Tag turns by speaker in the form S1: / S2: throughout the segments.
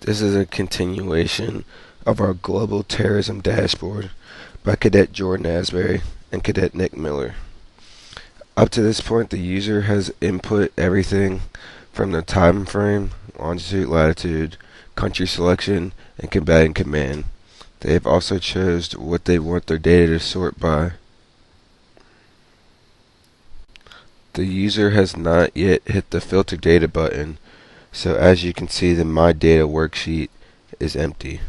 S1: This is a continuation of our Global Terrorism Dashboard by Cadet Jordan Asberry and Cadet Nick Miller. Up to this point, the user has input everything from the time frame, longitude, latitude, country selection, and combatant command. They have also chosen what they want their data to sort by. The user has not yet hit the Filter Data button, so as you can see, the My Data worksheet is empty.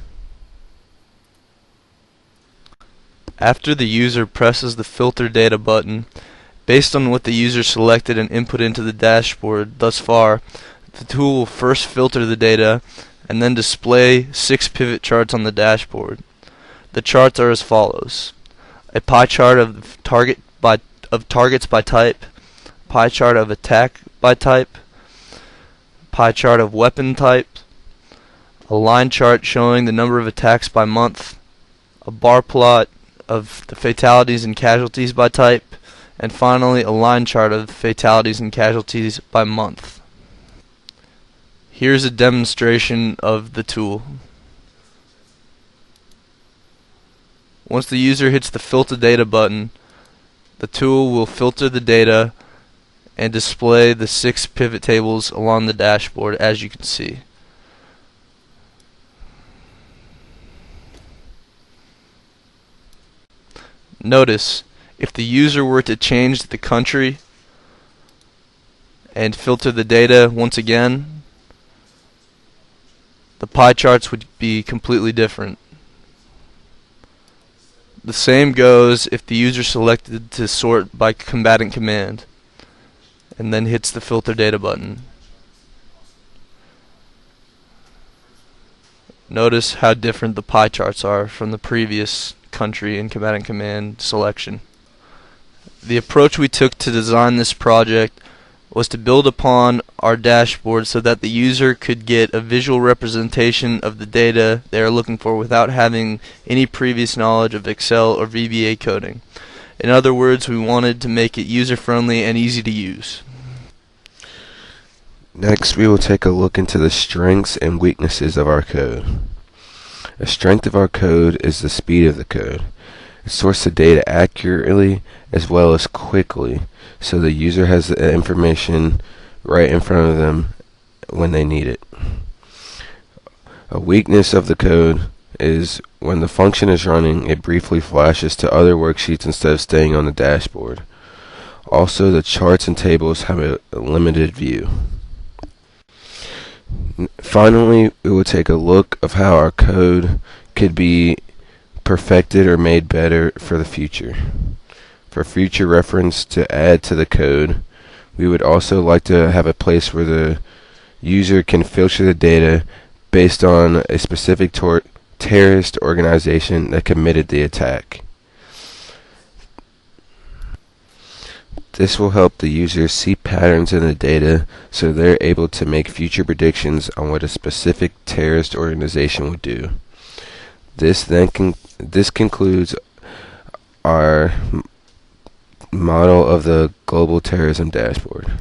S2: After the user presses the Filter Data button, based on what the user selected and input into the dashboard thus far, the tool will first filter the data and then display 6 pivot charts on the dashboard. The charts are as follows: a pie chart of targets by type, pie chart of attack by type, pie chart of weapon type, a line chart showing the number of attacks by month, a bar plot of the fatalities and casualties by type, and finally a line chart of fatalities and casualties by month. Here's a demonstration of the tool. Once the user hits the Filter Data button, the tool will filter the data and display the 6 pivot tables along the dashboard, as you can see. Notice, if the user were to change the country and filter the data once again, the pie charts would be completely different. The same goes if the user selected to sort by combatant command and then hits the Filter Data button. Notice how different the pie charts are from the previous country and combatant command selection. The approach we took to design this project was to build upon our dashboard so that the user could get a visual representation of the data they are looking for without having any previous knowledge of Excel or VBA coding. In other words, we wanted to make it user-friendly and easy to use.
S1: Next, we will take a look into the strengths and weaknesses of our code. A strength of our code is the speed of the code. It sorts the data accurately as well as quickly, so the user has the information right in front of them when they need it. A weakness of the code is when the function is running, it briefly flashes to other worksheets instead of staying on the dashboard. Also, the charts and tables have a limited view. Finally, we will take a look of how our code could be perfected or made better for the future. For future reference to add to the code, we would also like to have a place where the user can filter the data based on a specific terrorist organization that committed the attack. This will help the user see patterns in the data so they're able to make future predictions on what a specific terrorist organization would do. This concludes our model of the Global Terrorism Dashboard.